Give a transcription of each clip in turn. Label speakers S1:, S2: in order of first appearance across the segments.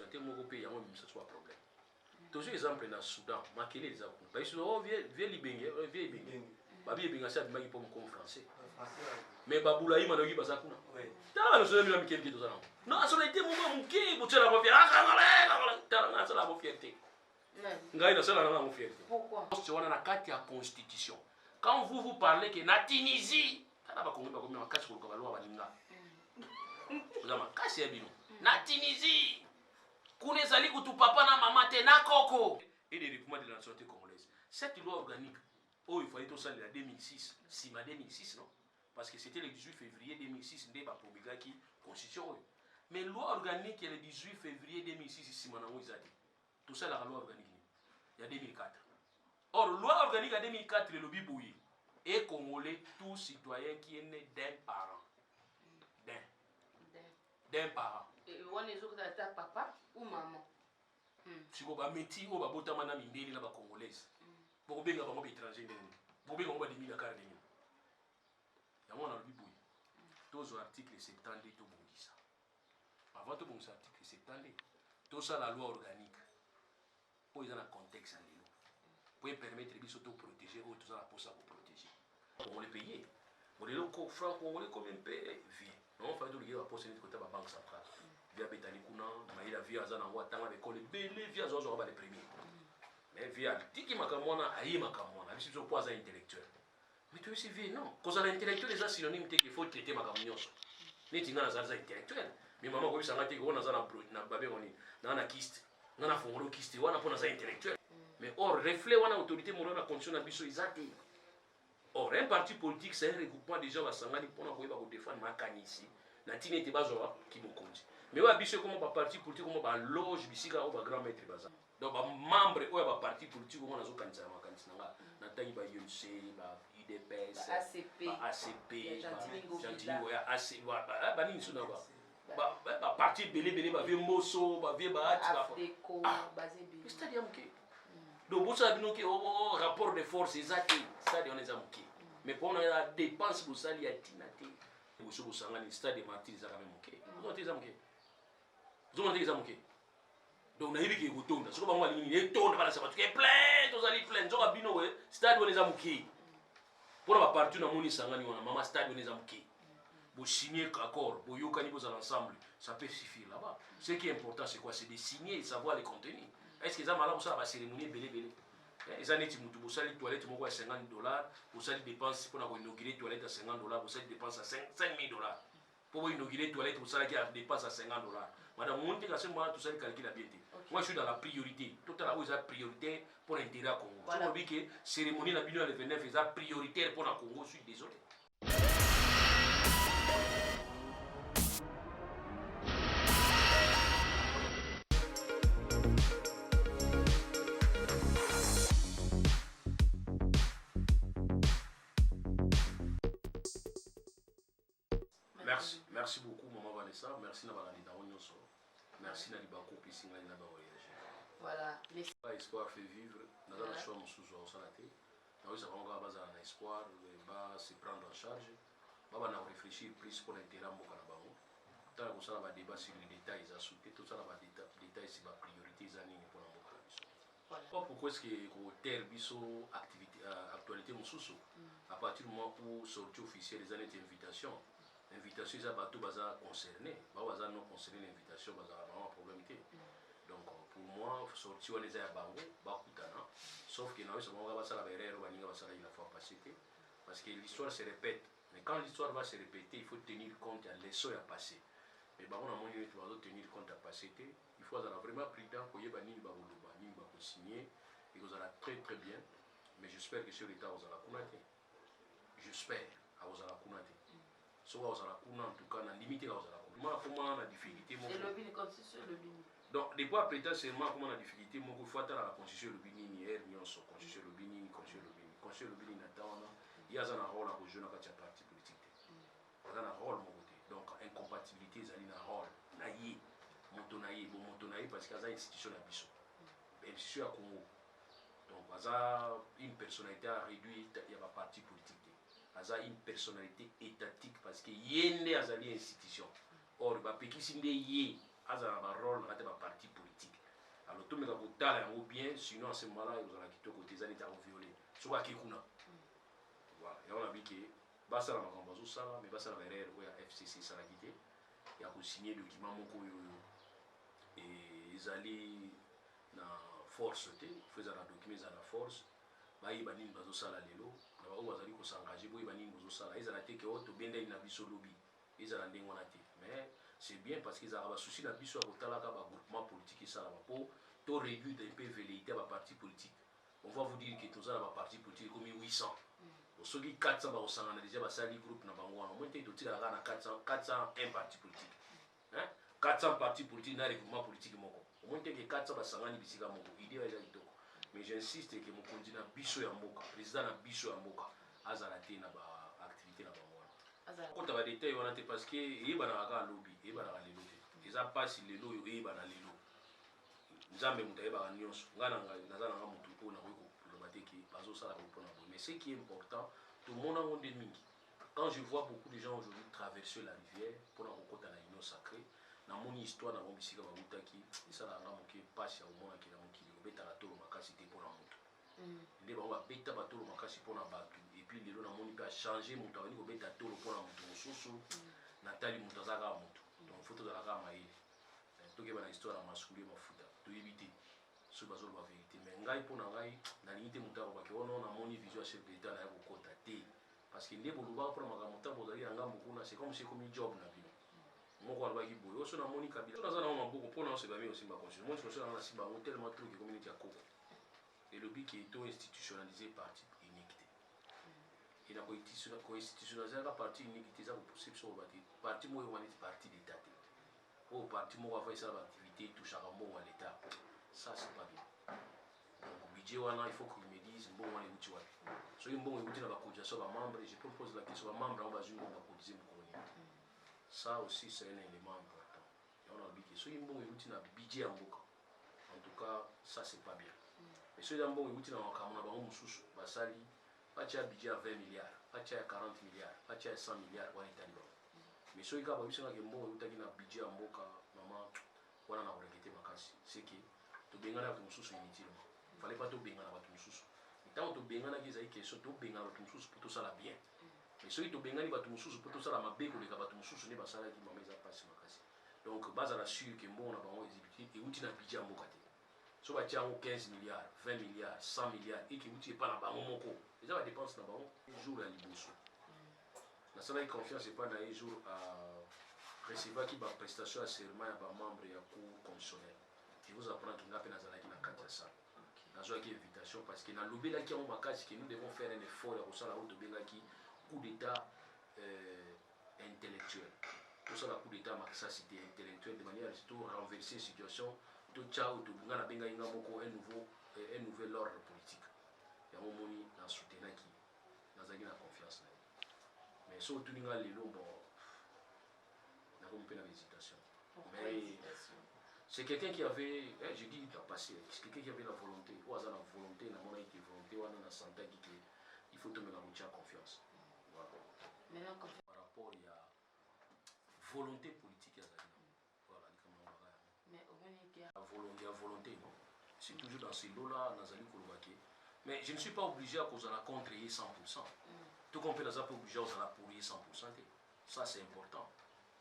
S1: te moko pe yango misa soit problème toujours exemple na Soudan makele za ko ba iso oh vie libenge vie libenge ba vie libenge ça bimaki pour comme français mais babula ima noki baza kuna ta no so mi na mikeli ki to za non so été mo muke bo tsela ba fier ta na ça la bo fierté ngai na ça la mo fierté pourquoi parce que on a la carte ya constitution quand vous parlez que na Tunisie ta ba kongo ba ko mi makasi ko ba loi ba linga zama kasi ya bino na Tunisie kuna ezali kutu papa na mama te na koko et des recoupements de la nationalité congolaise cette loi organique oh il fallait tout ça en 2006 sima 2006 non parce que c'était le 18 février 2006 ndé ba promulgaki constitution mais loi organique le 18 février 2006 sima na ngozati tout ça la loi organique il y a 2004 or loi organique en 2004 le lobby bouilli et congolais tout citoyen qui est né d'un parent d'un parent.
S2: Et on est ta papa ou maman.
S1: Si vous avez un métier, vous avez un métier na ba congolaise. Vous avez un étranger. Vous avez un demi la carte. Il y a un biboui. Tous les articles 70 tout bon ça. Avant tout bon article 70, tout ça la loi organique. Pour ils ont un contexte en l'élo. Pour permettre de se protéger ou tout ça pour ça pour protéger. On les payer. On les locaux francs congolais comme un pays vie. Non, il faut que les postes de côté de la banque centrale. Via Betani Kuna, Maïla Via Zana Watanga, avec les belles via Zozo les premiers. Mais via Tiki Makamona, Aïe Makamona, je suis pas intellectuel. Mais tu sais, non. Quand on a intellectuel, les synonymes qu'il faut traiter Makamonios. N'est-ce pas un intellectuel? Mais maman, quand on a dit qu'on a un babé, on a un kiste, on a un fonds kiste, on a un intellectuel. Mais or, reflet, on a autorité morale, la condition d'ambition exacte. Or, un parti politique, c'est un regroupement de gens qui pour défendre Makani ici. Natine te bazoa qui me compte. Mais ouais, biso comment ba parti politique comment ba loge bisika ou ba grand maître baza. Donc ba membre ou ba parti politique comment nazo kanisa makanisa nga. Natangi ba UNC, ba UDPS, ba ACP, Gentilly ya AC ba nini suna ba parti belé ba vie Mosso, ba vie ba ati ba.
S2: Deco, bazebi.
S1: C'est-à-dire que donc vous savez que au rapport de force exact, c'est-à-dire on est amuké. Mais pour on a la dépense pour ça il y a tinate. Vous savez que le stade de Martyrs est quand même ok. Vous avez amuké. Vous avez amuké. Donc on a vu que vous tournez. Ce que vous avez dit, il tourne par ça. Parce que plein, tous allez plein. Donc abino stade on est amuké. Pour la partie na moni sangani on a maman stade on est amuké. Vous signez accord, vous yokani vous ensemble, ça peut suffire là-bas. Ce qui est important c'est quoi? C'est de signer et savoir les contenus. Est-ce que ça m'a là pour ça la cérémonie belé les années tu vous salles toilette à $50, vous salles dépenses pour inaugurer toilette à $50, vous salles dépenses à $5,000. Pour inaugurer toilette vous salles dépenses à $50. Madame monte à ce moment tout ça calcule bien. Moi je suis dans la priorité. Tout à l'heure vous avez priorité pour l'intérêt à Congo. Je vous dis que cérémonie la le 29 est prioritaire pour la Congo, je suis désolé. Merci beaucoup, Maman Vanessa. Merci d'avoir été dans notre merci d'avoir été là.
S2: Voilà.
S1: L'espoir fait vivre. Nous avons le choix de nous soutenir. Nous avons un espoir de se prendre en charge. Nous allons réfléchir plus pour l'intérêt de Mokanabamo. Tant que nous avons un débat sur les détails, tout ça, les détails sur la priorité pour la Mokanabamo. Pourquoi est-ce que vous avez une actualité à partir du moment où sortie officielle des années d'invitation? L'invitation, c'est tout concerné. Baza non concerné l'invitation, baza vraiment problème. Donc pour moi, sortir on les a bango, bakutana. Sauf que nous sommes va la erreur, baninga va une fois passé. Parce que l'histoire se répète. Mais quand l'histoire va se répéter, il faut tenir compte de l'essor à passer. Mais bah on a mon tu vas tenir compte à passer. Il faut avoir vraiment pris temps pour y banini bagoluba, ni ba signer et vous allez très bien. Mais j'espère que sur l'état vous allez connaître. J'espère à vous allez connaître. So vous allez en tout cas, on a limité vous allez. Moi, comment on a difficulté.
S2: C'est le bin constitution le bin.
S1: Donc, depuis après, seulement comment on a difficulté, moi, il faut attendre la constitution le bin, hier, ni on se constitution le bin, constitution le bin. Constitution le bin, il y a un rôle à jouer dans le parti politique. Il y a un rôle, mon côté. Donc, incompatibilité, il y a un rôle. Naïe, montonaïe, bon, montonaïe, parce qu'il y a une institution à Bissau. Institution à Congo. Donc, il y a une personnalité à réduire, il y a un parti politique. Il y a une personnalité étatique parce qu'il y a une institution. Or, il y a un rôle dans le parti politique. tala yango bien, sinon à ce moment-là vous allez quitter côté zali ta violé so ba kikuna voilà ya on a vu que basa la makambo zo sala mais basa la erreur ou ya FCC sala kité ya ko signer document moko yo et ezali na force te faisant la document za na force ba yi banini bazo sala lelo na ba bazali ko s'engager boy banini bazo sala ezala te ke auto benda ina biso lobby ezala ndengo na te mais c'est bien parce qu'ils ont souci la biso à kotalaka ba groupement politique et ça là pour to réduire un peu velléité ba parti politique. On va vous dire que tout ça ba parti politique comme 800. Ceux qui 400 ba osangana déjà ba sali groupe na bango na moins to tira na 400 401 parti politique. Hein? 400 partis politiques na regroupement politique moko. Au moins que 400 ba sangani bisika moko. Idée ya kitoko. Mais j'insiste que mon candidat biso ya mboka, président na biso ya mboka azala te na ba activité na bango. Quand on va détailler on a parce que yebana lobby yebana lelo te eza passe lelo yo yebana lelo nzambe muta yebana nyonso ngana nazana nga mutu po na ko loba te ki bazo sala ko na mais ce qui est important tout le monde a un mingi quand je vois beaucoup de gens aujourd'hui traverser la rivière pour na kokota na union sacrée na moni histoire na bombisika ba mutaki esala nga moke passe ya omona ki na mokili obeta la tolo makasi te pour na mutu nde bango babeta batolo makasi mpona bato epuis lelo namoni mpe achange moto abandi kobeta tolo mpona moto mosusu natali moto aza kaka moto donc fo tozala kaka mayele tokeba na histoire ya masuli mafuta toyebi te soki bazoloba vérité mais ngai mpo na ngai nalingi te moto akobaki ono namoni vision ya chef d'état naya kokota te parce que nde bolobaka mpona makambo ntango ozalaki na ngambo kuna c'est comme si ekomi job na bino moko alobaki boye oso namoni kabila naza nango maboko mpona osebami osimba constitution moi constitution nanga nasimba yango tellement trop ke communauté ya koko et le but qui est institutionnalisé parti unique et la co-institutionnalisé la parti unique c'est possible sur le parti moi on est parti d'état au parti moi va faire l'activité touche à bon à l'état ça c'est pas bien donc budget wana il faut qu'ils me disent bon on est où tu vois so une bon écouter la cotisation ba membre je propose la question ba membre on va jouer on va cotiser mon ça aussi c'est un élément important et on a dit que so une bon écouter na budget en tout cas ça c'est pas bien. Mais ceux d'abord ils ont un bango mususu basali patia budget à 20 milliards, patia à 40 milliards, patia à 100 milliards wana italiba. Mais ceux qui ont biso na kembo utaki na budget à mboka maman wana na kolekete makasi. C'est que to bengana ba mususu inutile. Fallait pas to bengana ba mususu. Tant to bengana ki zai question to bengana ba mususu pour tout ça la bien. Mais ceux qui to bengani ba mususu pour tout ça la mabe ko leka ba mususu ne basala ki mama eza passe makasi. Donc base à la sûr que mbo na bango exécutif et uti na budget à mboka te. So va tirer 15 milliards, 20 milliards, 100 milliards et qui vous pas dans le banque. Les gens dépensent dans le banque, un jour à l'Ibosso. La seule confiance n'est pas dans un jour à recevoir qui va prestation à serment à un membre et à cours constitutionnel. Je vous apprends qu'il n'y a pas de ça. Dans une invitation parce que dans le lobby qui a un macage que nous devons faire un effort pour ça la route de Bengaki, coup d'état intellectuel. Pour ça la coup d'état ça c'était intellectuel de manière à tout renverser la situation. Ciao to bungana benga inga moko un nouvel ordre politique ya momoni na soutenir qui nazaki na confiance na mais so tuninga lelo bon na ko mpena hésitation mais c'est quelqu'un qui avait je dis il a passé c'est quelqu'un qui avait la volonté ou a la volonté na mona qui volonté wana na santé qui il faut te mettre en confiance voilà
S2: maintenant
S1: par rapport il y a volonté politique ya la volonté, non. C'est toujours dans ces lots-là, mais je ne suis pas obligé à cause de la contrer 100%. Tout comme on peut la obligé à la pour 100%. Ça, c'est important.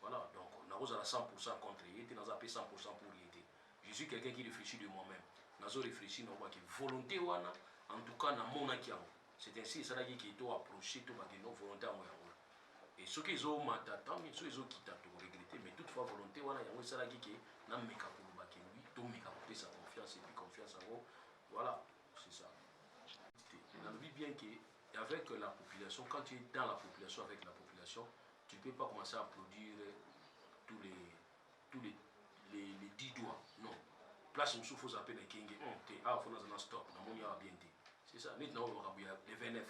S1: Voilà, donc on a 100% contre et on a 100% pour y. Je suis quelqu'un qui réfléchit de moi-même. On a réfléchi, on a volonté, en tout cas, dans mon acquiert. C'est ainsi que ça qui est approché, tout le volonté à moi. Et ceux qui ont tant mieux, ceux qui ont regretté, mais toutefois, volonté, il y a ça qui est dans mes cas. Sa confiance et puis confiance en vous. Voilà, c'est ça. On a vu bien qu'avec la population, quand tu es dans la population, avec la population, tu ne peux pas commencer à produire tous les 10 doigts. Non. Place où il faut s'appeler les King. Ah, il faut un stop. C'est ça. Maintenant, les 29.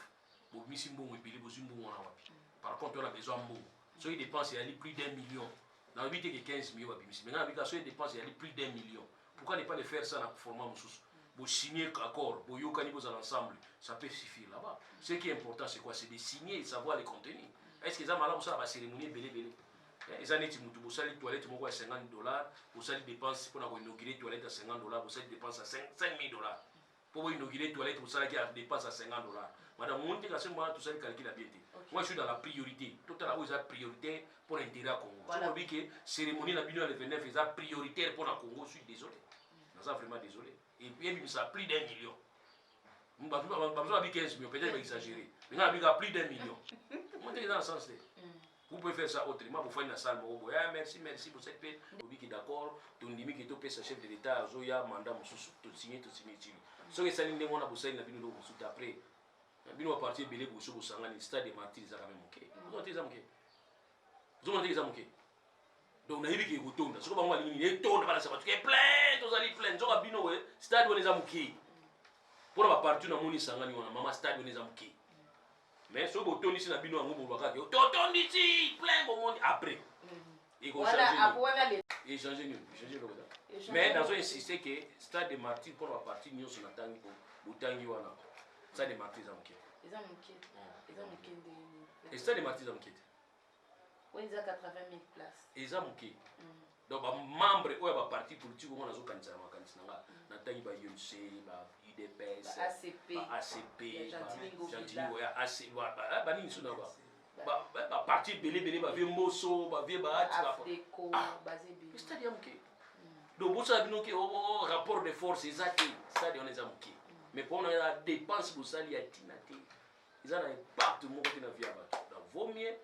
S1: Par contre, on a besoin de mots. Ceux qui dépensent, il y a plus d'1 million. Dans le but, il y a 15 millions. Maintenant, avec ceux qui dépensent, il y a plus d'1 million. Pourquoi ne pas le faire ça dans le format Moussous? Vous signez accord, vous yokani vous ensemble, ça peut suffire là-bas. Ce qui est important, c'est quoi? C'est de signer et savoir les contenus. Est-ce que ça m'a là pour ça la cérémonie belé belé? eza neti mutu bosali toilette moko ya $50 bosali dépense mpona koinaugurer toilette ya $50 bosali dépense ya $5000 mpo boinaugurer toilette bosalaki ya dépense ya $50. Madame monte kasi moi tosali calcul ya bien te. Moi je suis dans la priorité. Totala oyo eza priorité pour l'intérêt ya Congo. So lobi ke cérémonie na bino ya le 29 eza prioritaire pour la Congo, je suis désolé. Naza vraiment désolé. Et puis ça a plus d'1 million. Besoin de 15 millions, peut-être exagéré. Mais on a plus d'1 million. Montez dans le sens. Vous pouvez faire ça autrement, vous faites une salle, merci pour cette paix. Vous dites d'accord, tu dis que tu peux chef de l'État, tu as mandat, tu signes. Ce que ça n'est pas bon, vous avez une après. Bino va partir belé pour ce sangani stade de martyrs ça quand même OK. Vous avez examké. Vous avez examké. Donc na yibiki kutonda. Soko bango balingi ni tonda bala sabatu ke plein, tous ali plein. Zoka bino we stade on examké. Pour ba partir na moni sangani wana mama stade on examké. Mais so botondi si na bino ngo bolaka ke totondi si plein bon monde après. Et go changer. Et changer nous, changer le kodaka. Mais dans un insister que stade de martyrs pour la partie nyo sur na tangi ko botangi wana. Ça des martyrs en quête.
S2: Ils ont une quête. Ils ont une quête de.
S1: Et ça des martyrs en quête.
S2: Oui, ils ont 80 000 places.
S1: Ils ont une quête. Donc, les membres ou les partis politiques, on a des candidats. Nathalie ba UNC, ba UDPS, ACP, Gentilly, AC, ba nini suna ba. Ba parti belé ba vie Mosso, ba vie ba
S2: Afdeco, Bazébi.
S1: C'est-à-dire OK. Donc, vous savez que au rapport de force exact, c'est-à-dire on est en OK. Mais pour la dépense pour ça, il y a tinate. Ils ont un impact de mon côté dans la vie. Donc, vaut mieux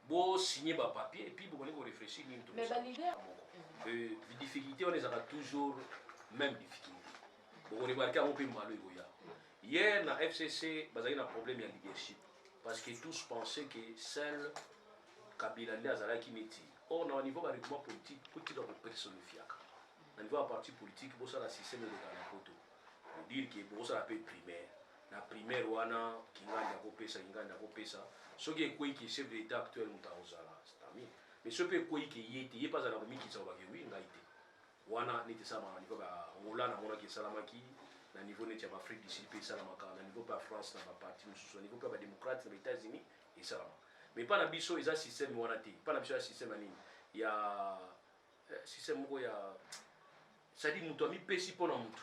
S1: bon signer un papier et puis vous allez réfléchir.
S2: Mais l'idée.
S1: Les difficultés, on les a toujours même difficultés. Vous remarquez un peu malheureux. Hier, dans la FCC, il y a un problème de leadership. Parce que tous pensaient que seul Kabila Ndazala qui métier. Or, au niveau de l'arrêtement politique, tout est personnifié. Au niveau du parti politique, il y a un système de la photo. Dire que bon ça peut être primaire na primaire wana kinganda ko pesa ce qui est quoi qui chef de l'état actuel mutaozala stami mais ce peut quoi qui yete pas à la miki ça va que oui ngaite wana nete sama niveau ba ngola na mona ki salamaki na niveau net ya Afrique du Sud pe salamaka na niveau pas France na ba parti mususu na niveau pas ba démocrate na États-Unis et salama mais pas na biso eza système wana te pas na biso ya système nini ya système moko ya ça dit mutu ami pesi pona mutu.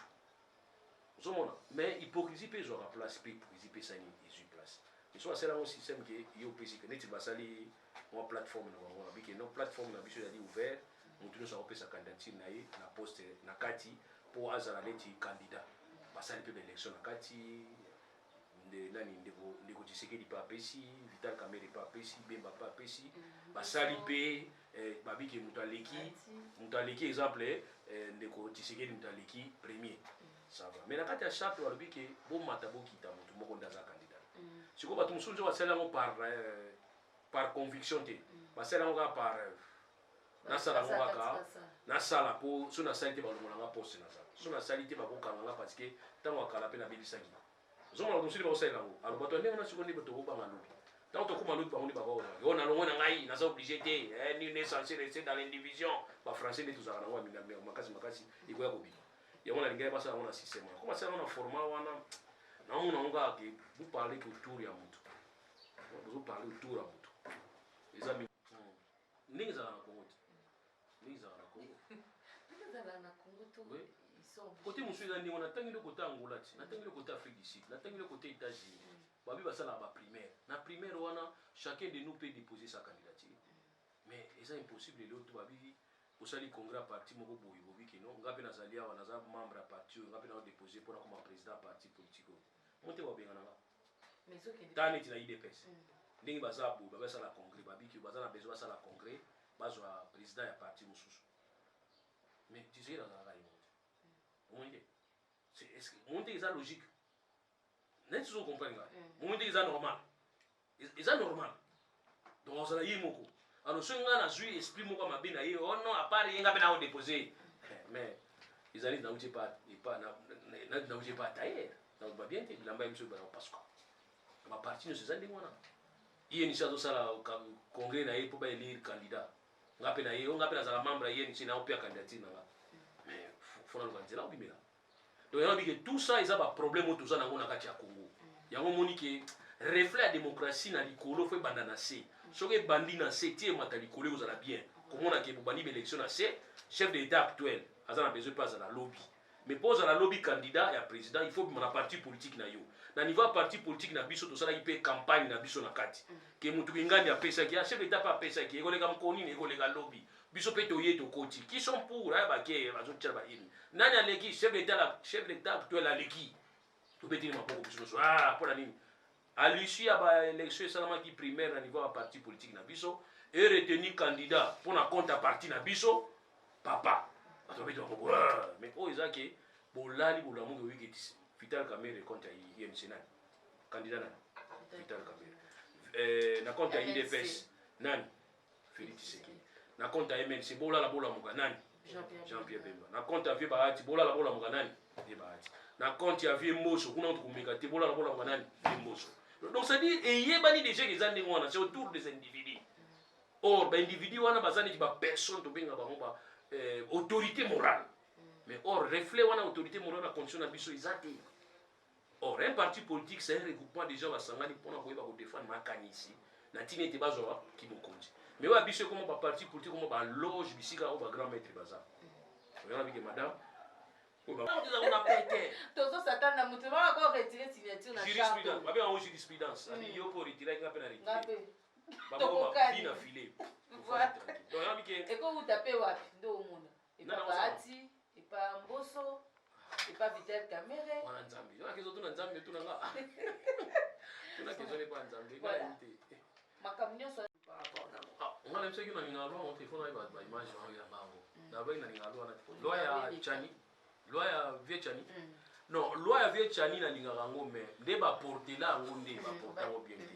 S1: Mais hypocrisie peut jouer à place, hypocrisie peut s'en place. Mais soit c'est là un système qui est opposé, que n'est-ce pas ça les plateforme on a vu que nos plateformes on a vu dit ouvert, on tourne sur sa candidature na poste na kati pour azala leti candidat. Parce que l'élection na kati de nani ndeko Tshisekedi pas pesi, Vital Kamerhe pas pesi, Bemba pas pesi, basali pe babi ke mutaleki exemple ndeko Tshisekedi mutaleki premier. Ça va. Mais quand tu as chaque fois que bon matabo qui t'a montré mon candidat. Si vous avez tout le monde par conviction te, parce que là par na sala pour sur na salité ba longa poste na sala. Sur na salité ba ko kanga parce que tant wa kala pe na belisaki. Zo na donsili ba osala ngo. Alors bato ndenge na sikondi bato ko banga lobi. Tant to ko maluki ba ngoni ba ko. Yo na longa na ngai na za obligé te. Ni ne censé rester dans l'indivision. Ba français ne tous ara ngo mi na makasi ikoya ko bi. Il y a un gars qui a un système. Comment ça, on a formé, on a vous parlez autour de Yamutu. Vous parlez autour de Yamutu. Les amis, nous sommes en Congo. Nous sommes en Congo. Oui. Côté monsieur, on a tangué le côté Angola, on a tangué le côté Afrique du Sud, on a tangué le côté États-Unis. Babi va ça la primaire. La primaire, chacun de nous peut déposer sa candidature. Mais c'est impossible l'autre babi. Pour ça, le congrès parti moko boyi bobi que non, ngapi na zalia wana za membre parti, ngapi na déposer pour comme président parti politique. Monte wa benga nga.
S2: Mais ce qui est
S1: tane tina IDPS. Ndenge baza bo ba ça la congrès babi que baza na besoin ça la congrès, bazwa président ya parti mususu. Mais tu sais la raille monte. Monte. C'est est-ce que monte est logique. N'est-ce que vous comprenez là? Monte est normal. Est normal. Donc on ça y moko. Alors, si on a joué esprit moko mabe na ye, oh non, à part yenga pe na déposer. Mais ils allaient dans pas tailler. Donc ba bien te bilamba monsieur ba Pasco. Ma parti ne se zande mona. Iye ni chazo sala congrès na ye pour ba élire candidat. Ngape na ye, ngape na za membre ye ni china opia candidature na. Mais faut na lukanzela obimela. Donc il y a que tout ça ils a ba problème tout ça na ngona kati ya Congo. Yango moni que reflet ya démocratie na likolo fo ebanda na se soki ebandi na se tie emata likolo ekozala bien komona ke bobandi baélection na se chef de l'état actuel aza na besoin mpe azala lobby mais mpo ozala lobby candidat ya président il faut bima na parti politique na yo na niveau ya parti politique na biso tosalaki mpe campagne na biso na kati ke motu kingani apesaki ya chef d'état mpe apesaki ekoleka mokonini ekoleka lobby biso mpe toye tokoti qui sont pour aya bake bazotia baini nani aleki chef d'état actuel aleki tobeteli maboko biso nyonso mpo na nini à l'issue ya baélection esalamaki primaire na niveau ya parti politique na biso e retenu candidat mpo na compte ya parti na biso papa bato babeti maboko mais oyo eza ke bolali bolamuki oyiki Vital Kamerhe compte ya IMC nani candidat nani Vital Kamerhe na compte ya IDPS nani Félix Tshisekedi na compte ya MNC bolala bolamuka nani Jean-Pierre Bemba na compte ya vie Bahati bolala bolamuka nani vie Bahati na compte ya vie Mboso kuna tukumeka te bolala bolamuka nani vie Mboso donc ça dit eyebani déjà eza ndenge wana c'est autour des individus or baindividu wana baza neti bapersone tobenga bango ba autorité morale mais or reflet wana autorité morale na condition na biso eza te or un parti politique c'est un regroupement des gens basangani mpona koyeba kodefendre makanisi na ntina ete bazwa kibokonzi mais oyo biso ekoma baparti politique koma baloge bisika oyo bagrand maître baza oyana bike madame
S2: tozosatana na moto baka ko retire signature na
S1: jurisprudence babe yango jurisprudence abi yo po retire nga mpe na retire bango bavi na file donc yana bike
S2: ekouta mpe wapi nde omona epa Bahati epa Mboso epa Vital Kamerhe
S1: wana nzambe yona kezo tuna nzambe tuna nga tuna kezo ne pa nzambe nga yite
S2: makambo nyonso
S1: nga na mseki na ningalwa mo telefone ayi ba image wangu ya bango na ba ina ningalwa na loi ya Chani loi ya vie Chani non loi ya vie Chani na lingaka yango mais nde baportela yango nde baporta yango bien te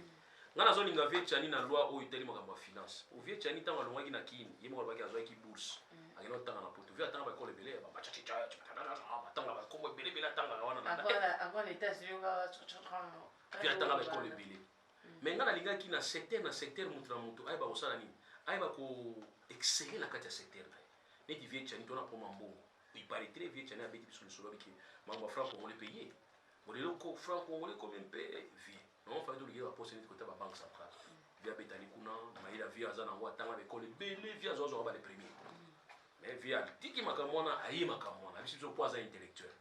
S1: nga nazolinga vie Chani na loi oyo etali makambo ya finance o vie Chani ntango alongwaki na kini ye moko alobaki azwaki bourse akenda otanga na poto vie atanga bakolo ebele batanga bakombo ebelebele atangaka wana vie atanga bakolo ebele mais nga nalingaki na secteur moto na moto ayeba kosala nini ayeba koexcelle na kati ya secteur na ye neti vie Chani tona mpoma mbongo il paraîtrait vie Chani abeti biso lisolo abiki mango franc congolais payé bolelo ko franc congolais comme un peu vie non fa ndoli ba poste neti kota ba banque centrale vie abetali kuna maila vie azana ngo atanga bekole bele vie azozo ba les premiers mais vie tiki makamona ayi makamona biso biso poza intellectuel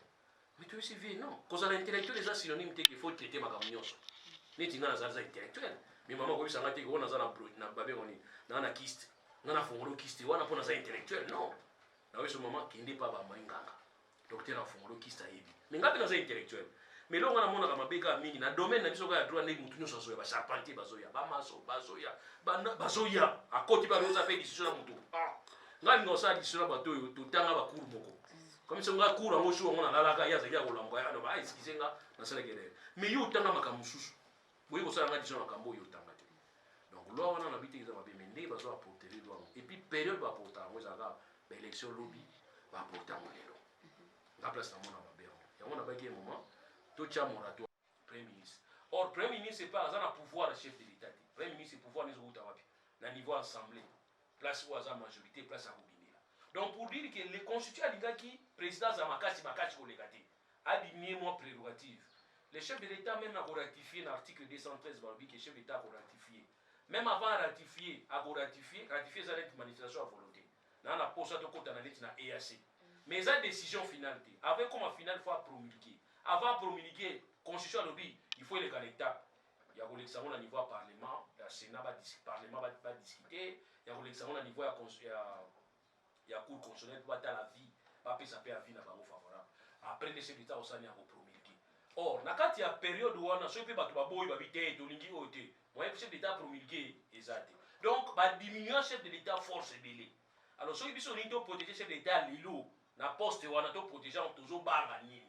S1: mais tu sais vie non cause à l'intellectuel déjà synonyme te qu'il faut traiter makamunyoso neti ngana za intellectuel mais maman ko bisanga te ko na za na babe ngoni na kiste ngana fongolo kiste wana pona za intellectuel non na weso mama kende pa ba manganga docteur afongolo kista yebi mais ngapi na za intellectuel mais longa na mona ka mabeka mingi na domaine na biso ka droit ne mutu nyoso so ya ba charpentier bazoya ba maso bazoya bana bazoya akoti ba roza pe decision na mutu ngani ngosa decision ba to to tanga ba kuru moko comme ça nga kuru ngo shu ngona lalaka ya zakia ko lamba ya no ba iskizenga na sala kele mais yo tanga makamususu boye ko sala nga decision makambo yo tanga te donc loi wana na biti za mabe mende bazo apporter loi et puis période ba porter ngo za ga élection lobby va porter en lelo la place na mona babero ya mona baki un moment to cha moratoire premier ministre or premier ministre c'est pas azana pouvoir chef de l'état premier ministre pouvoir les autres wapi na niveau assemblée place où aza majorité place à Bobinela donc pour dire que les constituants ligaki président za makasi ko legati abimie moi prérogative les chefs de l'état même a ratifié l'article 213 barbi que chef d'état a ratifié même avant ratifier ça une manifestation à volonté na la posa to kota na neti na EAC mais ça décision finale te avec comme finale faut promulguer avant promulguer constitution lobby il faut les étapes il y a l'examen au niveau du parlement le sénat parlement va discuter il y a l'examen au niveau il y a cour constitutionnelle pour ta la vie pas pesa pe avis na bango favorable après les chefs d'état osani ya promulguer or na kati ya période wana so pe bato baboyi babite to lingi ote moi chef d'état promulguer ezate donc ba diminuer chef de l'état force belé. Alors, si vous avez protéger chef d'État, Lilo, na poste wana to protéger on toujours banga nini.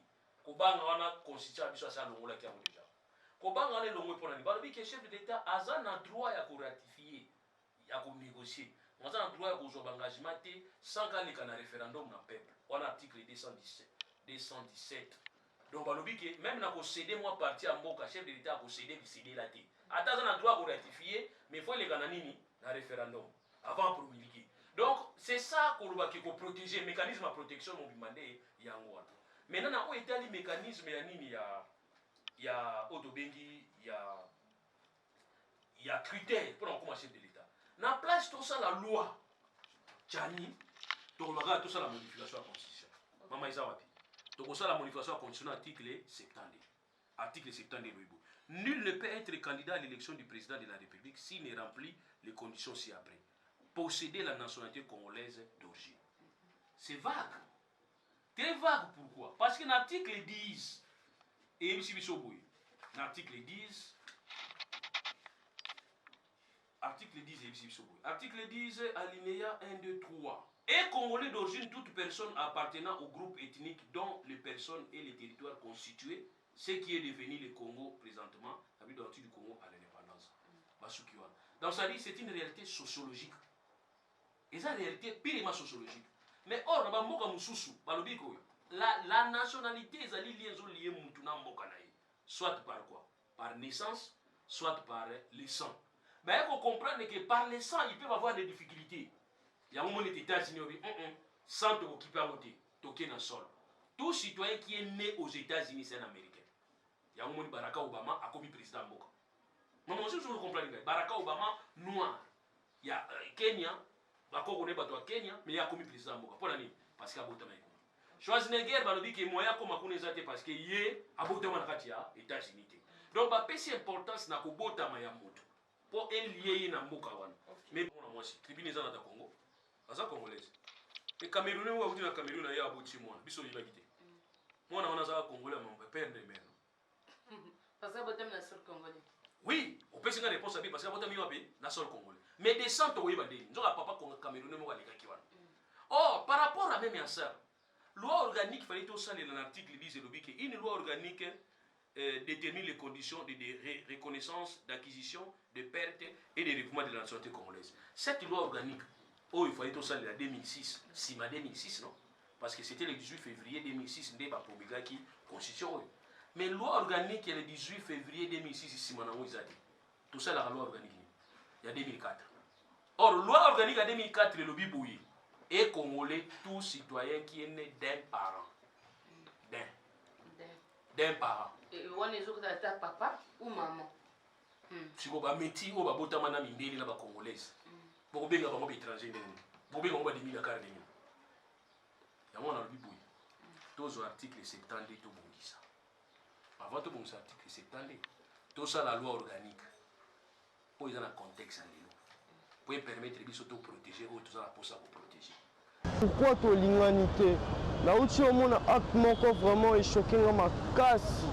S1: Ko banga wana constitution biso sa longola ki yango déjà. Ko banga ne longo pona ni. Balobi que chef d'État aza na droit ya ko ratifier, ya ko négocier. On a na droit ya ko zo engagement te sans que na référendum na peuple. On article 217. Donc balobi que même na ko céder moi parti à mboka chef de l'État ko céder la té. Ata za na droit ko ratifier, mais faut les kana nini na référendum avant promulguer. Donc, c'est ça qu'on va protéger, le mécanisme de protection de l'Obimandé. Maintenant, où est le mécanisme? Il y a Otobengi, il y a il y a critère pour commencer chef de l'État. Na place tout ça la loi. Tchani, tout ça la modification de la Constitution. Maman Isawapi. Tout ça la modification de la Constitution article 70. Article 70 de nul ne peut être candidat à l'élection du président de la République s'il ne remplit les conditions ci-après. Posséder la nationalité congolaise d'origine. C'est vague. Très vague, pourquoi? Parce que l'article 10, et l'article 10, article 10, alinéa 1, 2, 3. Et Congolais d'origine, toute personne appartenant au groupe ethnique dont les personnes et les territoires constitués, ce qui est devenu le Congo présentement, la vie du Congo à l'indépendance. Donc ça dit, c'est une réalité sociologique. Et ça, réalité purement sociologique. Mais or, la nationalité est liée soit par quoi? Par naissance, soit par le sang. Mais il faut comprendre que par le sang, ils peuvent avoir des difficultés. Il y a un moment où les États-Unis ont dit, sans te occuper à côté, toquer dans le sol. Tout citoyen qui est né aux États-Unis, c'est un Américain. Il y a un moment où Barack Obama a commis président Mboka. Mais moi, je comprends. Barack Obama, noir. Il y a Kenya. On est à Kenya, mais il y a commis président Mboka. Pour l'année, parce qu'il y a beaucoup de Schwarzenegger va dire que moi, comme on est parce qu'il y a beaucoup de États-Unis. Donc, c'est importance na kubota mayamoto. Pour lier na Mboka wana. Mais moi aussi, tribune est dans Congo. Asa congolaise. Et Camerounais ou na Cameroun na ya aboti moi. Biso yi bagité. Moi na za congolais mon père de mère.
S2: Parce que botem na sol congolais.
S1: Oui, on peut se réponse à parce que botem yi na sol congolais. Mais descente oui badé. Nzoka papa Camerounais mo alika ki wana. Oh, par rapport à même à ça, loi organique, il fallait tout ça dans l'article 10 et une loi organique détermine les conditions de reconnaissance, d'acquisition, de perte et de recouvrement de la nationalité congolaise. Cette loi organique, oh, il fallait tout ça en 2006, Sima 2006, non? Parce que c'était le 18 février 2006, n'est pas pour qui constitution. Mais loi organique, le 18 février 2006, Sima Nango Izadi. Tout ça, la loi organique, il y a 2004. Or, loi organique en 2004, le lobby bouilli. Et Congolais, tout citoyen qui est né d'un parent. D'un parent.
S2: Et on est autres papa ou maman.
S1: Si vous avez un métier, vous avez un métier de Congolais. Vous avez un étranger. Vous avez un métier de Congolais. Il y a un article 70 tout ça. Avant tout article 70, tout ça la loi organique. Pour y avoir un contexte. Pour permettre de se protéger ou tout ça pour ça vous protéger.
S3: Pourquoi tu l'humanité? Là où tu as mon acte moko vraiment est choqué ma casse.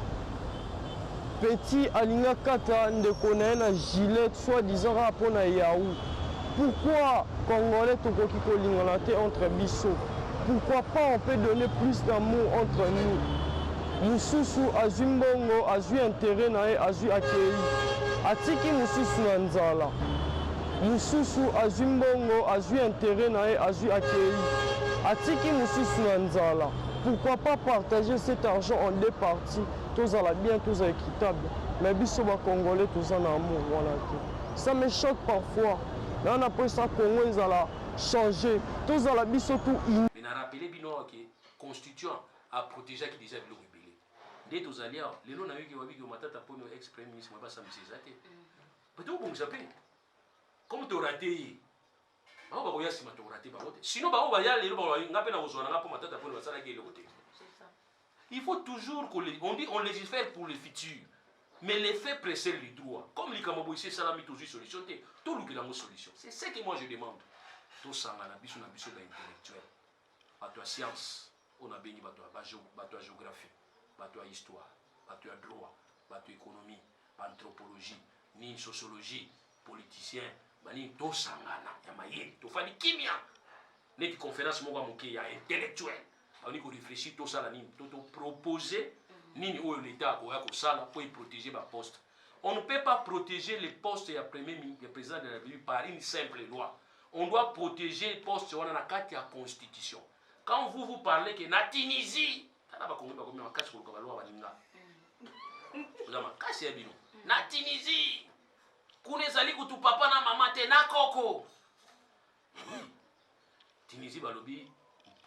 S3: Petit alinga kata de connaître un gilet soi-disant rapport à Yahoo. Pourquoi Congolais tu koki ko l'humanité entre biso? Pourquoi pas on peut donner plus d'amour entre nous? Mususu azumbongo azu intérêt nae azu akei. Atiki mususu na nzala. Mususu azumbongo azu intérêt nae azu akei. Atiki mususu na nzala. Pourquoi pas partager cet argent en deux parties? Tous à la bien, tous à équitable. Mais biso ba Congolais tous en amour voilà. Ça me choque parfois. Là on a pris ça Congo ils allaient changer. Tous à la biso tout in.
S1: Mais n'a rappelé bino que constituant a protégé qui déjà de l'eau rebelle. Dès tous alliés, les lois n'a eu que matata pour nous ex-premier ministre moi pas ça me césaté. Peut-être bon j'appelle. Comme tu raté. Ba ba koya sima to raté ba wote. Sinon ba ba ya les ba ngape na ozona ngapo matata pour basala ke le côté. Il faut toujours qu'on on légifère pour le futur. Mais les faits précèdent les droits. Comme les Kamaboïsés Salami toujours solution, tout le monde a une solution. C'est ce que moi je demande. Tout ça, on a besoin d'intellectuel. À toi science, on a béni à toi géographie, à toi histoire, à toi droit, à toi économie, anthropologie, ni sociologie, politicien, ni tout ça, il y a tout fait kimia. N'est que conférence moi il y a intellectuel. On a réfléchir tout ça, tout proposer. Nini ou l'État pour y protéger ma poste. On ne peut pas protéger les postes et le président de la République par une simple loi. On doit protéger les postes on a la carte de la Constitution. Quand vous parlez que la Tunisie, la Tunisie, kunezali kutu papa na mama te na koko. Tunisie balobi,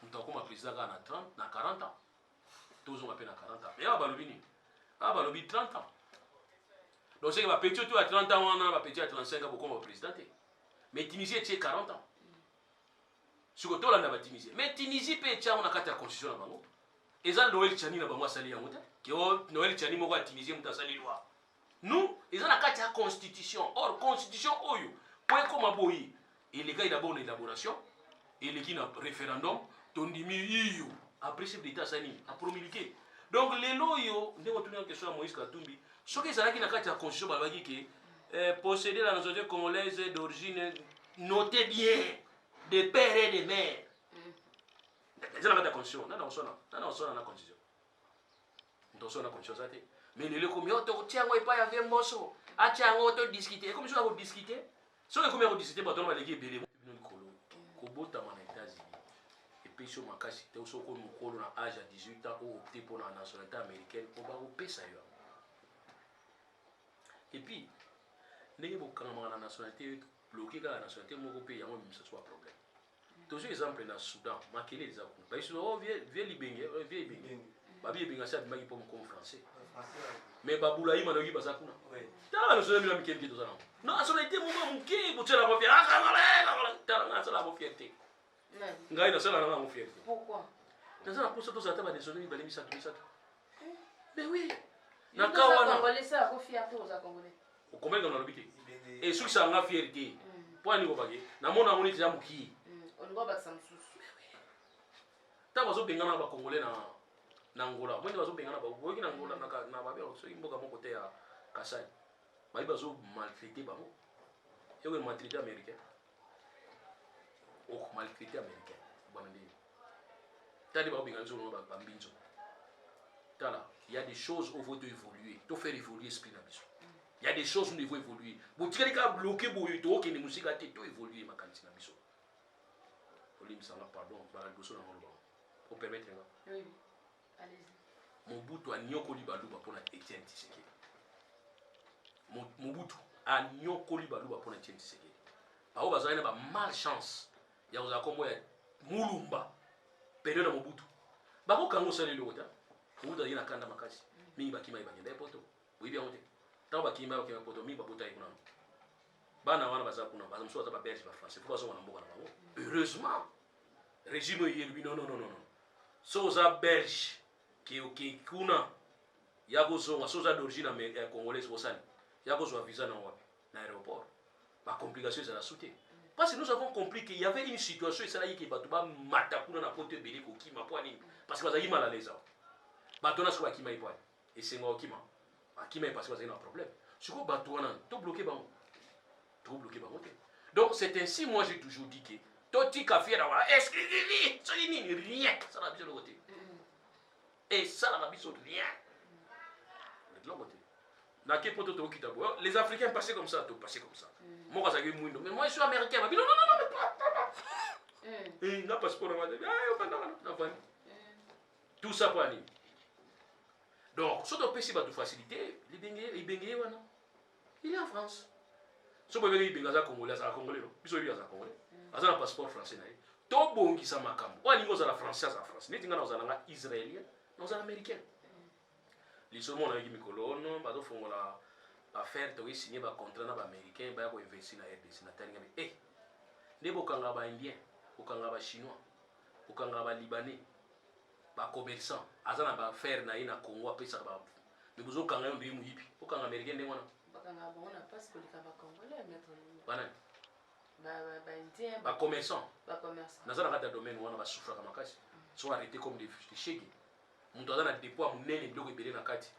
S1: nous président na 30 na 40 ans. Tous ont à peine à 40 ans. Et à Balobini, 30 ans. Donc c'est que petit à 30 ans, on a petit à 35 ans, beaucoup de président. Mais Tunisie, c'est 40 ans. Sur le tour, on a Tunisie. Mais Tunisie, peut être on a 4 constitutions là-bas. Et ça, Noël Tchani, là-bas, moi, ça l'est en que Noël Tchani, moi, Tunisie, moi, ça l'est loi. Nous, ils ont la 4 constitution. Or, constitution, oyo, point comme à Boyi. Et les gars, il y a une élaboration. Et les gars, il y a un référendum. Tondimi, après, chef d'État, ça n'y a promulgué. Donc, les loyaux, on retourne en question à Moïse Katumbi. Ce qui est là, qui n'a qu'à la constitution, posséder la nationalité congolaise d'origine, notez bien, des pères et des mères. C'est la constitution. Non, on sonne la constitution. On sonne la constitution. Mais les communs, tiens, on n'est pas avec moi. Ah, tiens, on va discuter. Comme ça, on va discuter. Si on va discuter, on va aller belé. Kobota manetazi. Et puis, sur ma casse, tu as aussi un âge à 18 ans ou opté pour la nationalité américaine, on va vous payer ça. Et puis, quand la nationalité bloquée, la nationalité, on va payer, même ce soit un problème. Toujours exemple dans le Soudan, ma quel est l'exemple? Parce que oh vieux libéngé, vieux libéngé. Babi libéngé ça dit pour me comme français. Mais baboula il m'a dit basa kuna. T'as la nationalité mi kelki tout ça non. Non, nationalité mon qui pour la fierté. T'as la ça la fierté. Ngai na ça la mon fierté.
S2: Pourquoi?
S1: Dans ça pour ça tout ça t'as des nationalité balé mi ça tout ça. Mais oui.
S2: Na kawana congolais ça ko fierté aux congolais.
S1: Au combien on a l'habité. Et ceux qui sont en fierté. Pour aller au bagé. Na mona moni déjà muki.
S2: On va battre Samsung.
S1: Ta bazo bengana ba congolais na Angola. Moi bazo bengana ba boki na Angola na ba belo so imboka mon côté ya Kasai. Ba bazo maltraité ba mo. Yo le maltraité américain. Oh maltraité américain. Bon ndi. Ta di ba bengana so no ba mbinzo. Ta là, il y a des choses où il faut évoluer, il faut faire évoluer l'esprit na biso. Il y a des choses où il faut évoluer. Bo tikali ka bloquer boyo to ke ni musika te to évoluer makanti na biso. Pardon, pour permettre.
S2: Oui, allez-y.
S1: Mobutu a nyokoli baluba pour la Etienne Tshisekedi. Mobutu a nyokoli baluba pour la Etienne Tshisekedi. Par exemple, il y a une malchance. Il y a un Mulumba. Période de Mobutu. Bako kango sali le wota. Mobutu a dit na kanda makasi. Mingi bakima ibagenda poto. Oui bien wote. Tant bakima bakima poto mingi babota ikuna. Bana wana baza kuna baza mso ba belge ba français. Pourquoi ça wana mboka na bango? Heureusement. Régime yelbi non. Soza belge qui kuna yako zonga soza d'origine congolaise osani yako zo visa na wapi na aéroport. Ba complication ça la sauté. Parce que nous avons compris qu'il y avait une situation et ça là qui batuba mata kuna na pote belé ko kima poani parce que bazali mal à l'aise. Batona so kima ipoani et c'est moi kima. Kima parce que bazali un problème. Siko batona to bloqué bango. Donc c'est ainsi moi j'ai toujours dit que Toti Kafia est-ce que rien ça n'a pas de côté. Et ça n'a pas de rien. De l'autre côté. Les Africains passaient comme ça, tout passaient comme ça. Moi quand ça mais moi je suis américain. Non mais et n'a passeport tout ça pour aller. Donc sur le PC va te faciliter les bengé wana. Il est en France. Si vous avez un Congolais, c'est un Congolais. Si vous avez un Congolais, c'est un passeport français. Tout bon qui s'en macam. Ou alors vous avez français à France. Ni tinga vous avez israélien, vous avez américain. Les seuls monde qui me colonne, bah donc font la faire, tu signer un contrat avec américain, bah vous investir dans RDC, na tanga mais eh, ne bokanga ba indien, bokanga ba chinois, bokanga ba libanais, ba commerçant, azana ba faire na ina Congo après ça ba. Mais vous okanga yo ndi muyipi, okanga américain ndé wana.
S2: On a pas ce que les Congolais
S1: mettre.
S2: Bah
S1: commerçant.
S2: Dans
S1: un domaine où on a souffert comme ça, soit arrêté comme des chèques. On doit avoir des poids, on est bloqué belé na kati.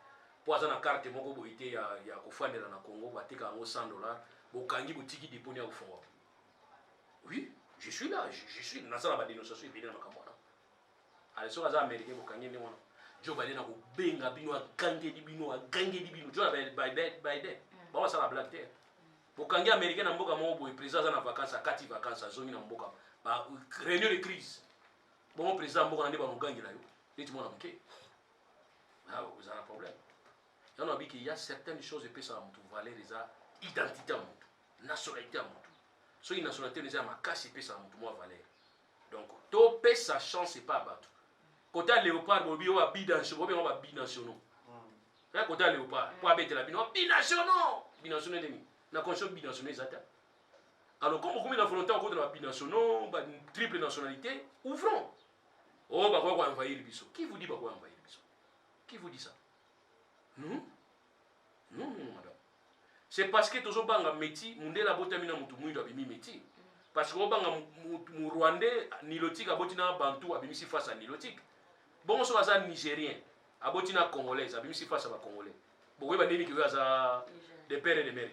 S1: Pour avoir une carte, mon gobo était ya kofande na Congo, batika en $100. Bokangi botiki déponi au fond. Oui, je suis là, je suis. Dans ça la dénonciation belé na kamona. Alors sur les Américains bokangi ne wana. Joe Biden a benga bino a gangé di bino. Joe Biden. Bon ça la blague terre. Bokangi américain na mboka mo boy président na vacances à 4 vacances à zone na mboka. Ba réunion de crise. Bon président mboka na ba mugangi la yo. Dit moi na mké. Ah vous avez un problème. On a dit qu'il y a certaines choses qui peuvent être valeur des identité à mon nationalité à mon so une nationalité des ma casse peut ça mon valeur. Donc to paie sa chance c'est pas battre. Côté léopard bobi o binational, bobi on va binational. na kota léopard po abetela bino binationaux binationaux ndeni na conscience binationaux ezata alors comme okomi na volonté okota na binationaux ba triple nationalité ouvrons oh bakoya koenvahir biso qui vous dit bakoya envahir biso qui vous dit ça non non madame c'est parce que tozobanga métier mundela botami na mutu mwindo abimi métier parce que obanga mu rwandais nilotique aboti na bantu abimisi face à nilotique bon so aza nigérien aboti na congolais abimisi face à ba congolais bokoy ba ndeni ki aza de père et de mère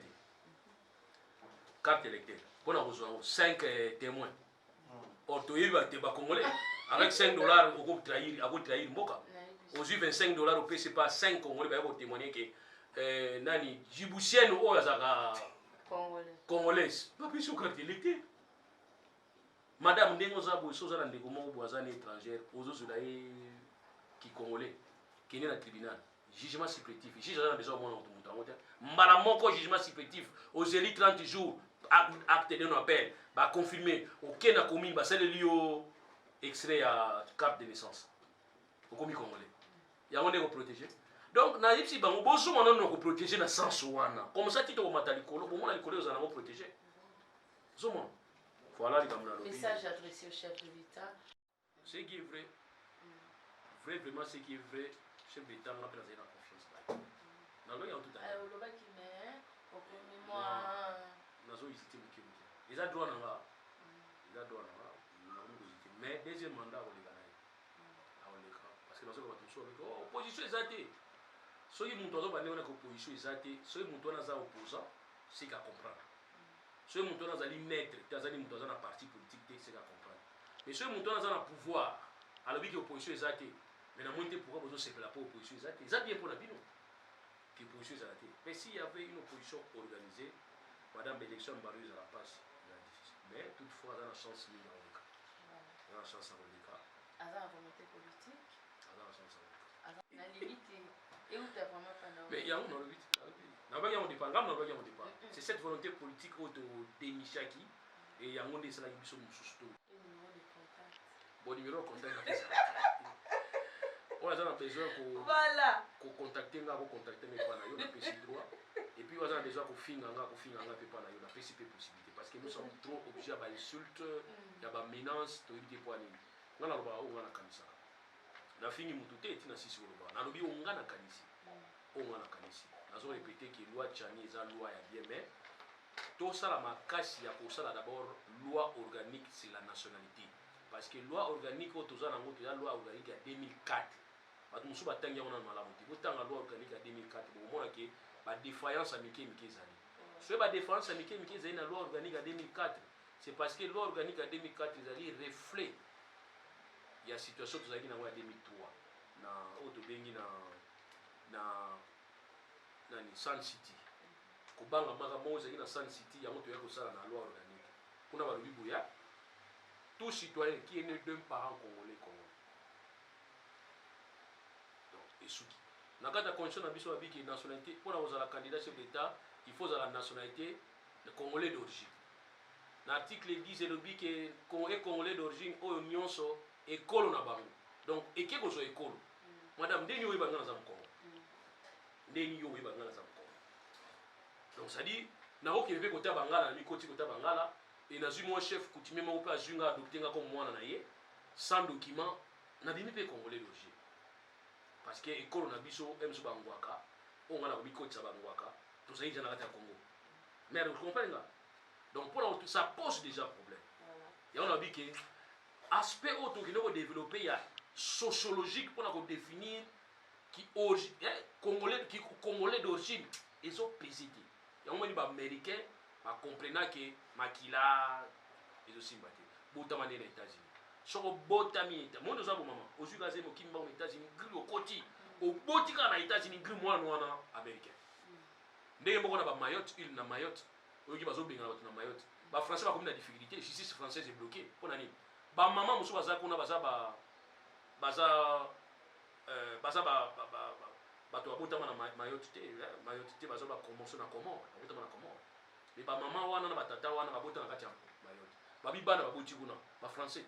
S1: carte électeur pona kozwa 5 témoins ortoyebi ba congolais avec 5 dollars oko trahir mboka aux 25 dollars au PC pas 5 congolais ba ko témoigner que nani djiboutienne o azaka congolaise ba biso carte électeur madame ndenge oza boye so oza na ndeko moko boye aza na étrangère ozozela ye ki congolais kende na tribunal jugement supplétif juge aza na besoin omona moto moto yango te mbala moko jugement supplétif ozeli 30 jours acte de no appel baconfirme okende na commune basaleli yo extrait ya carte de naissance okomi congolais yango nde koprotégé donc nayebisi bango bozoma nano koprotégé na sens wana comme ça tito komata likolo bomona likolo ozala nango protégé zomona. Voilà les camarades.
S2: Message adressé au chef de l'État.
S1: Ce qui est vrai, vraiment ce qui est vrai, chef d'État n'a pas la confiance. Dans le tout à l'heure.
S2: Le bac qui met, au premier mois.
S1: Nous avons hésité beaucoup. Ils ont droit à là. Ils ont droit à là. Mais deuxième mandat, on les gagne. Parce que nous avons tout ça. Opposition est athée. Si vous avez une opposition est athée, si vous avez un opposant, c'est qu'à comprendre. Ce montant dans un maître, dans un parti politique, c'est à comprendre. Mais ce montant dans un pouvoir, alors que l'opposition est athée, mais dans le monde pourquoi vous avez la opposition est athée, c'est bien pour la bino. L'opposition est athée. Mais s'il y avait une opposition organisée, madame l'élection Barus à la passe, il est difficile. Mais toutefois, dans la chance, il y a un cas. Dans la chance, il y a un cas.
S2: Dans la volonté politique.
S1: Dans la chance, il y a un cas.
S2: Dans la limite, et où tu as vraiment pas d'envie.
S1: Mais il y a un dans le 8. C'est cette volonté politique de Demichaki et il y a un monde qui est là qui est bon numéro de contact. On a besoin de contacter mes parents, on a besoin droit. Et puis on a besoin de finir on a possibilité parce que nous sommes trop obligés à insultes, il y a des menaces, de éviter pour aller. On a le kanisa. Na fini mututé tina sisi oloba. Na lobi onga na kanisi. Onga na kanisi. Nazo répéter que loi Tchani est une loi ya bien mais tout ça la makasi ya ko sala d'abord loi organique c'est la nationalité parce que loi organique au toza nango la loi organique ya 2004 batu musu batangi ona malamu ti botanga loi organique ya 2004 bo mona ke ba défaillance amike zali so ba défaillance amike zali na loi organique ya 2004 c'est parce que loi organique ya 2004 ezali reflet ya situation tozali nango ya 2003 na auto bengi na nani Sun City kobanga maka moza na Sun City yango to ya kosala na loi organique kuna balobi boya tout citoyen qui est né d'un parent congolais donc esuki na kata condition na biso babiki nationalité pour la ozala candidat chef d'état il faut la nationalité de congolais d'origine l'article 10 elobi que congolais d'origine oyo nyonso ekolo na bango donc ekeko zo ekolo madame ndeni oyo bangana za mkongo ndeni yo oyeba ngala za mkongo donc ça dit na okende kota bangala na mikoti kota bangala et na zui mon chef coutumier mo pe azunga adopter nga comme mwana na ye sans document na bimi pe congolais d'origine parce que ekolo na biso emso bangwaka on ngala mikoti sa bangwaka to ça ija na kata Congo mais vous comprenez là donc pour ça pose déjà problème et on a dit que aspect autre qui doit développer ya sociologique pour la définir qui congolais d'origine ils ont pesé il y a un moment américain va comprendre que makila ils aussi battu botamane les États-Unis soko botami monde za maman ozu gaze mo kimba aux États-Unis gri au koti au botika na États-Unis gri mwana wana américain ndenge moko na ba Mayotte île na Mayotte oyo ki bazo benga na Mayotte ba français ba comme na difficulté justice française est bloquée pour nani ba maman muso baza kuna baza bato abotama na Mayotte te baza ba convention na Comore abotama na Comore mais ba maman wana na batata wana babota na kati ya Mayotte babi bana baboti kuna ba français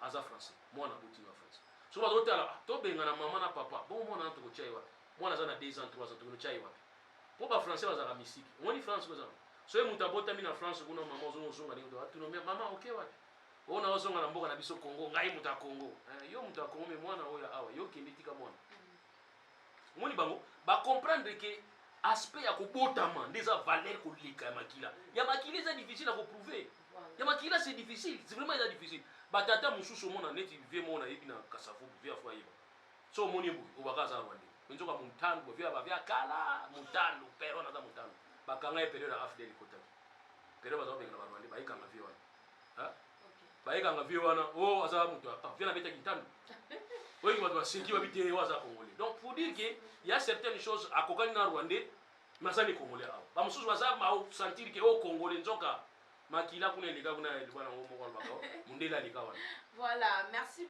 S1: aza français mwana boti na français so bazotala to benga na maman na papa bon mwana to kotia mwana aza na 2 ans 3 ans tokeno tya ye wapi mpo bafrançais bazalaka misiki omoni france kozala soki moto abotami na france kuna mama ozongozonga ndenge atunomia mama oke wapi oyo na ozonga na mboka na biso congo ngai moto ya congo yo moto ya congo me mwana oyo awa yo kende tika mwana omoni bango bacomprendre ke aspect ya kobotama nde eza valeur koleka ya makila eza difficile ya koprouve ya makila c'est difficile c'est vraiment eza difficile batata mosusu omona neti vie mona yebi na kasavu vie afo ayeba so omoni boye obaka aza rwande nzoka mutano bovia bavia kala mutano pero naza mutano bakanga ye periode ya afdel ekotaki periode bazakobenga na barwande bayekanga vie wana bayekanga vie wana o aza moto vie nabetaki ntando oyeki bato baseki babite oyo aza congolais donc faut dire que il y a certaines choses akokani na rwandais mais aza ni congolais awa bamosusu baza basentir ke o congolais nzoka makila kuna eleka kuna eleka nango moko alobaka mundele aleka wana
S2: voilà merci